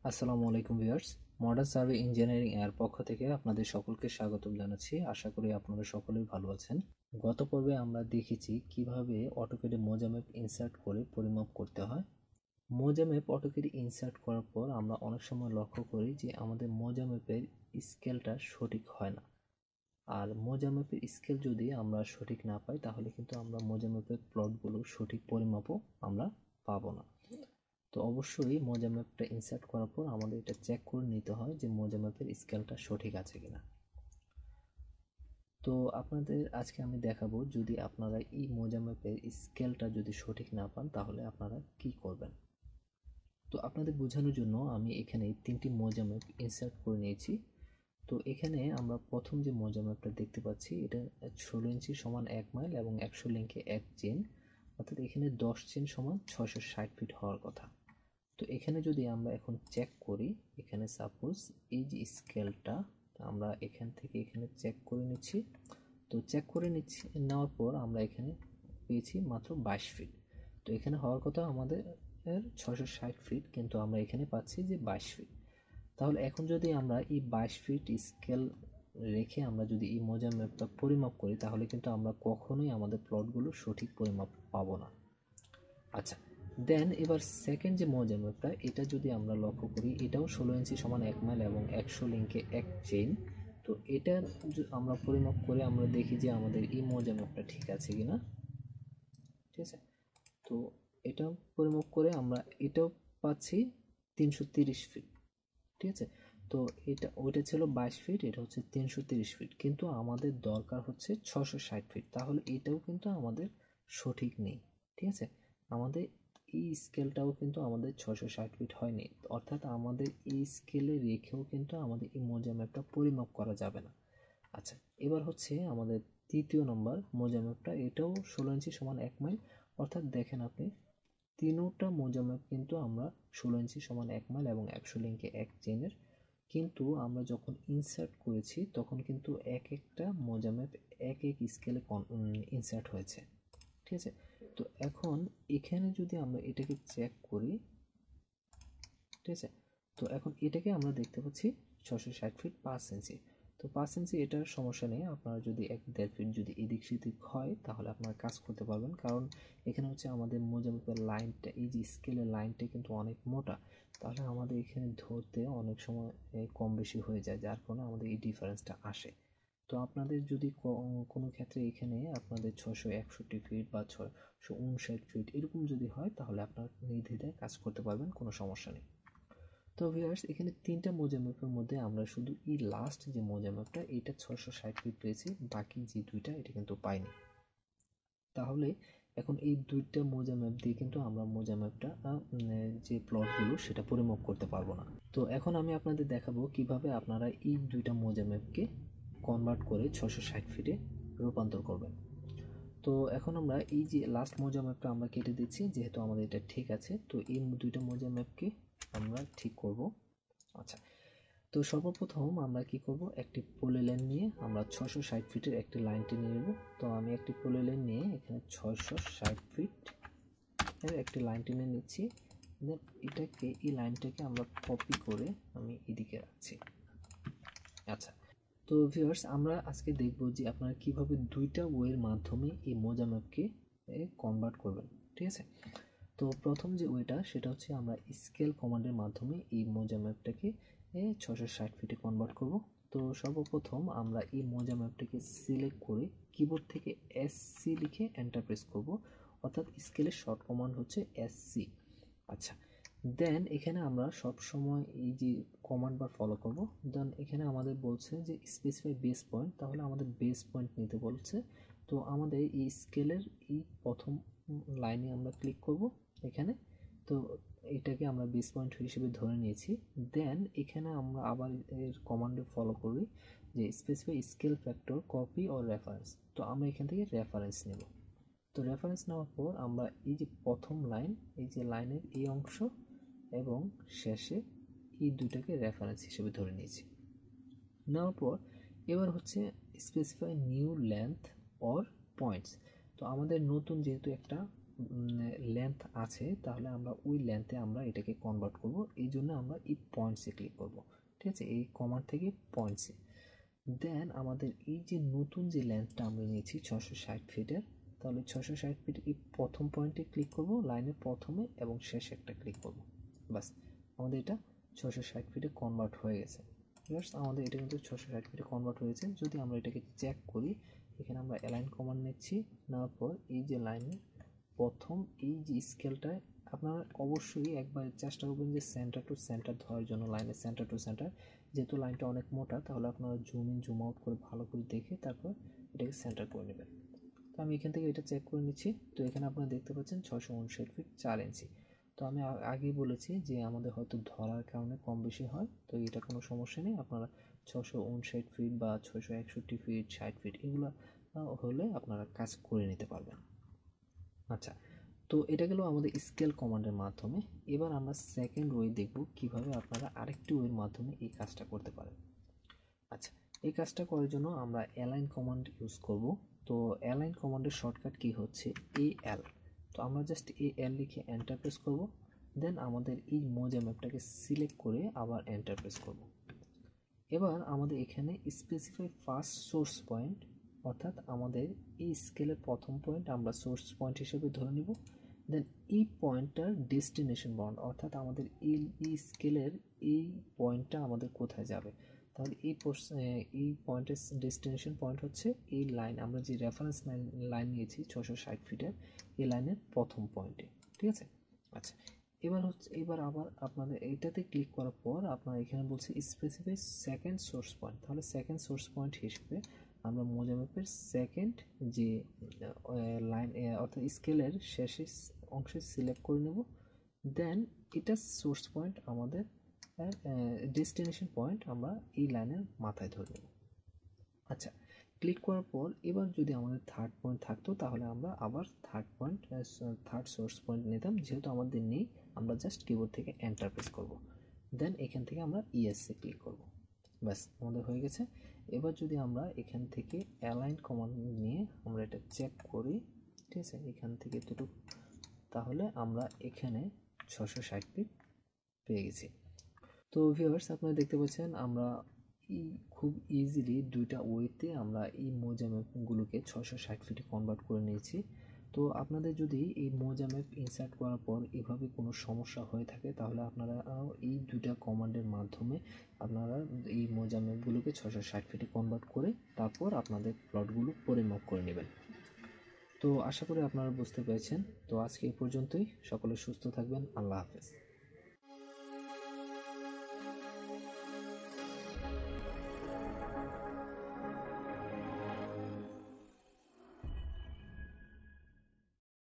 আসসালামু আলাইকুম viewers, modern survey engineering এর পক্ষ থেকে আপনাদের সকলকে স্বাগতম জানাচ্ছি। আশা করি আপনারা সকলেই ভালো আছেন। গত পর্বে আমরা দেখেছি কিভাবে অটোক্যাডে মোজা ম্যাপ ইনসার্ট করে পরিমাপ করতে হয়। মোজা ম্যাপ অটোক্যাডে ইনসার্ট করার পর আমরা অনেক সময় লক্ষ্য করি যে আমাদের মোজা ম্যাপের স্কেলটা সঠিক হয় না। আর মোজা ম্যাপের স্কেল যদি আমরা সঠিক না পাই তাহলে কিন্তু আমরা মোজা ম্যাপের প্লটগুলো সঠিক পরিমাপও আমরা পাবো না। তো অবশ্যই মোজা ম্যাপটা ইনসার্ট করার পর আমাদের এটা চেক করে নিতে হয় যে মোজা ম্যাপের স্কেলটা সঠিক আছে কিনা। তো আপনাদের আজকে আমি দেখাবো যদি আপনারা এই মোজা ম্যাপের স্কেলটা যদি সঠিক না পান তাহলে আপনারা কি করবেন। তো আপনাদের বোঝানোর জন্য আমি এখানে 3টি মোজা ম্যাপ ইনসার্ট করে নিয়েছি। তো এখানে আমরা প্রথম যে মোজা ম্যাপটা দেখতে পাচ্ছি এটা 16 ইঞ্চি সমান 1 মাইল এবং 100 লিঙ্কে 1 চেন, অর্থাৎ এখানে 10 চেন সমান 660 ফিট হওয়ার কথা। তো এখানে যদি আমরা এখন চেক করি, এখানে সাপোজ এই যে স্কেলটা আমরা এখান থেকে এখানে চেক করে নিচ্ছি। তো চেক করে নেওয়ার পর আমরা এখানে পেয়েছি মাত্র 22 ফিট। তো এখানে হওয়ার কথা আমাদের 660 ফিট, কিন্তু আমরা এখানে পাচ্ছি যে 22 ফিট। তাহলে এখন যদি আমরা এই 22 ফিট স্কেল রেখে আমরা যদি এই মোজা ম্যাপটা পরিমাপ করি তাহলে কিন্তু আমরা কখনোই আমাদের প্লটগুলো সঠিক পরিমাপ পাবো না। আচ্ছা, দেন এবার সেকেন্ড যে মোজা ম্যাপটা এটা যদি আমরা লক্ষ্য করি, এটাও 16 ইঞ্চি সমান 1 মাইল এবং 100 লিঙ্কে 1 চেইন। তো এটার আমরা পরিমাপ করে আমরা দেখি যে আমাদের এই মোজা ম্যাপটা ঠিক আছে কিনা। ঠিক আছে, তো এটা পরিমাপ করে আমরা এটাও পাচ্ছি 330 ফিট। ঠিক আছে, তো ওইটা ছিল 22 ফিট, এটা হচ্ছে 330 ফিট, কিন্তু আমাদের দরকার হচ্ছে 660 ফিট। তাহলে এটাও কিন্তু আমাদের সঠিক নেই। ঠিক আছে, আমাদের এই স্কেলটাও কিন্তু আমাদের 660 ফিট হয়নি, অর্থাৎ আমাদের এই স্কেলে রেখেও কিন্তু আমাদের এই মোজা ম্যাপটা পরিমাপ করা যাবে না। আচ্ছা, এবার হচ্ছে আমাদের তৃতীয় নম্বর মোজা ম্যাপটা, এটাও 16 ইঞ্চি সমান 1 মাইল, অর্থাৎ দেখেন আপনি তিনোটা মোজা ম্যাপ কিন্তু আমরা 16 ইঞ্চি সমান 1 মাইল এবং 100 লিঙ্কে 1 চেনের, কিন্তু আমরা যখন ইনসার্ট করেছি তখন কিন্তু এক একটা মোজা ম্যাপ এক এক স্কেলে ইনসার্ট হয়েছে। ঠিক আছে, তো এখন এখানে যদি আমরা এটাকে চেক করি, ঠিক আছে, তো এখন এটাকে আমরা দেখতে পাচ্ছি 660 ফিট 5 ইঞ্চি। তো 5 ইঞ্চি এটার সমস্যা নেই, আপনারা যদি 1-1.5 ফিট যদি এদিক সেদিক হয় তাহলে আপনারা কাজ করতে পারবেন, কারণ এখানে হচ্ছে আমাদের মোজা ম্যাপের লাইনটা, এই যে স্কেলের লাইনটা কিন্তু অনেক মোটা, তাহলে আমাদের এখানে ধরতে অনেক সময় কম বেশি হয়ে যায়, যার কারণে আমাদের এই ডিফারেন্সটা আসে। তো আপনাদের যদি কোনো ক্ষেত্রে এখানে আপনাদের 661 ফিট বা 659 ফিট এরকম যদি হয় তাহলে আপনারা নির্দ্বিধায় কাজ করতে পারবেন, কোনো সমস্যা নেই। তো ভিউয়ার্স, এখানে 3টা মোজা ম্যাপের মধ্যে আমরা শুধু এই লাস্ট যে মোজা ম্যাপটা এটা 660 ফিট পেয়েছি, বাকি যে দুইটা এটা কিন্তু পাইনি। তাহলে এখন এই দুইটা মোজা ম্যাপ দিয়ে কিন্তু আমরা মোজা ম্যাপটা যে প্লটগুলো সেটা পরিমাপ করতে পারবো না। তো এখন আমি আপনাদের দেখাবো কিভাবে আপনারা এই দুইটা মোজা ম্যাপকে কনভার্ট করে 660 ফিটে রূপান্তর করবেন। তো এখন আমরা এই যে লাস্ট মোজা ম্যাপটা আমরা কেটে দিচ্ছি, যেহেতু আমাদের এটা ঠিক আছে। তো এই দুইটা মোজা ম্যাপকে আমরা ঠিক করব। আচ্ছা, তো সর্বপ্রথম আমরা কি করব, একটি পলিলাইন নিয়ে আমরা 660 ফিটের একটি লাইন টেনে নেব। তো আমি একটি পলিলাইন নিয়ে এখানে 660 ফিট এর একটি লাইন টেনে নিচ্ছি। দেন এটাকে, এই লাইনটাকে আমরা কপি করে আমি এদিকে রাখছি। আচ্ছা, তো ভিউয়ার্স, আমরা আজকে দেখব যে আপনারা কিভাবে দুইটা ওয়ের মাধ্যমে এই মোজা ম্যাপকে কনভার্ট করবেন। ঠিক আছে, তো প্রথম যে ওয়েটা সেটা হচ্ছে আমরা স্কেল কমান্ডের মাধ্যমে এই মোজা ম্যাপটাকে 660 ফিটে কনভার্ট করব। তো সর্বপ্রথম আমরা এই মোজা ম্যাপটাকে সিলেক্ট করে কিবোর্ড থেকে এসসি লিখে এন্টার প্রেস করব, অর্থাৎ স্কেলের শর্ট কমান্ড হচ্ছে এসসি। আচ্ছা, দেন এখানে আমরা সব সময় এই যে কমান্ড বার ফলো করব। দেন এখানে আমাদের বলছে যে স্পেসিফাই বেস পয়েন্ট, তাহলে আমাদের বেস পয়েন্ট নিতে বলছে। তো আমাদের এই স্কেলের এই প্রথম লাইনে আমরা ক্লিক করব এখানে। তো এটাকে আমরা বেস পয়েন্ট হিসেবে ধরে নিয়েছি। দেন এখানে আমরা আবার এর কমান্ডে ফলো করি যে specify scale factor copy or reference. তো আমরা এখান থেকে রেফারেন্স নেব। তো রেফারেন্স নেওয়ার পর আমরা এই যে প্রথম লাইন, এই যে লাইনের এই অংশ এবং শেষে এই দুটাকে রেফারেন্স হিসেবে ধরে নিয়েছি। নেওয়ার পর এবার হচ্ছে specify new length or points. তো আমাদের নতুন যেহেতু একটা লেন্থ আছে তাহলে আমরা ওই লেন্থে আমরা এটাকে কনভার্ট করব। এই জন্য আমরা এই পয়েন্টসে ক্লিক করব, ঠিক আছে, এই কমান্ড থেকে পয়েন্টসে। দেন আমাদের এই যে নতুন যে লেন্থটা আমরা নিয়েছি 660 ফিটের, তাহলে 660 ফিট এই প্রথম পয়েন্টে ক্লিক করব, লাইনের প্রথমে এবং শেষে একটা ক্লিক করব। বাস, আমাদের এটা 660 ফিটে কনভার্ট হয়ে গেছে। আমাদের এটা কিন্তু 660 ফিটে কনভার্ট হয়েছে। যদি আমরা এটাকে চেক করি, এখানে আমরা অ্যালাইন কমান্ড নিচ্ছি, নেওয়ার পর এই যে লাইনের প্রথম এই যে স্কেলটায় আপনারা অবশ্যই একবার চেষ্টা করবেন যে সেন্টার টু সেন্টার ধরার জন্য, লাইনের সেন্টার টু সেন্টার। যেহেতু লাইনটা অনেক মোটা, তাহলে আপনারা জুম ইন জুম আউট করে ভালো করে দেখে তারপর এটাকে সেন্টার করে নেবেন। তো আমি এখান থেকে এটা চেক করে নিচ্ছি। তো এখানে আপনারা দেখতে পাচ্ছেন 659 ফিট 4 ইঞ্চি। তো আমি আগেই বলেছি যে আমাদের হয়তো ধরার কারণে কম বেশি হয়, তো এটা কোনো সমস্যা নেই। আপনারা 659 ফিট বা 661 ফিট 60 ফিট এগুলো হলে আপনারা কাজ করে নিতে পারবেন। আচ্ছা, তো এটা গেল আমাদের স্কেল কমান্ডের মাধ্যমে। এবার আমরা সেকেন্ড ওয়ে দেখব কিভাবে আপনারা আরেকটি ওয়ের মাধ্যমে এই কাজটা করতে পারেন। আচ্ছা, এই কাজটা করার জন্য আমরা অ্যালাইন কমান্ড ইউজ করব। তো অ্যালাইন কমান্ডের শর্টকাট কি হচ্ছে এএল। তো আমরা জাস্ট এএল লিখে এন্টার প্রেস করব। দেন আমাদের এই মোজা ম্যাপটাকে সিলেক্ট করে আবার এন্টার প্রেস করব। এবার আমাদের এখানে স্পেসিফাই ফার্স্ট সোর্স পয়েন্ট, অর্থাৎ আমাদের এই স্কেলের প্রথম পয়েন্ট আমরা সোর্স পয়েন্ট হিসেবে ধরে নিব। দেন এই পয়েন্টটার ডেস্টিনেশন পয়েন্ট, অর্থাৎ আমাদের এই স্কেলের এই পয়েন্টটা আমাদের কোথায় যাবে, তাহলে এই পয়েন্টের ডেস্টিনেশন পয়েন্ট হচ্ছে এই লাইন, আমরা যে রেফারেন্স লাইন নিয়েছি 660 ফিটের, এই লাইনের প্রথম পয়েন্টে, ঠিক আছে। আচ্ছা, এবার আবার আপনাদের এইটাতে ক্লিক করার পর আপনার এখানে বলছে স্পেসিফাই সেকেন্ড সোর্স পয়েন্ট। তাহলে সেকেন্ড সোর্স পয়েন্ট হিসেবে আমরা মোজা ম্যাপের সেকেন্ড যে লাইন অর্থাৎ স্কেলের শেষের অংশে সিলেক্ট করে নেব। দেন এটা সোর্স পয়েন্ট, আমাদের ডেস্টিনেশন পয়েন্ট আমরা এই লাইনের মাথায় ধরে নেব। আচ্ছা, ক্লিক করার পর এবার যদি আমাদের থার্ড পয়েন্ট থাকতো তাহলে আমরা আবার থার্ড সোর্স পয়েন্ট নিতাম। যেহেতু আমাদের নেই, আমরা জাস্ট কিবোর্ড থেকে এন্টার প্রেস করব। দেন এখান থেকে আমরা ইএসএ ক্লিক করব। ব্যাস, আমাদের হয়ে গেছে। এবার যদি আমরা এখান থেকে অ্যালাইন কমান্ড নিয়ে আমরা এটা চেক করি, ঠিক আছে, এখান থেকে এতটুকু, তাহলে আমরা এখানে 660 ফিট পেয়ে গেছি। তো ভিউয়ার্স, আপনারা দেখতে পাচ্ছেন আমরা খুব ইজিলি দুইটা ওয়েতে আমরা এই মোজা ম্যাপগুলোকে 660 ফিটে কনভার্ট করে নিয়েছি। তো আপনাদের যদি এই মোজা ম্যাপ ইনসার্ট করার পর এভাবে কোনো সমস্যা হয়ে থাকে, তাহলে আপনারা এই দুইটা কমান্ডের মাধ্যমে আপনারা এই মোজা ম্যাপগুলোকে 660 ফিটে কনভার্ট করে তারপর আপনাদের প্লটগুলো পরিমাপ করে নেবেন। তো আশা করি আপনারা বুঝতে পেরেছেন। তো আজকে এই পর্যন্তই। সকলে সুস্থ থাকবেন। আল্লাহ হাফেজ।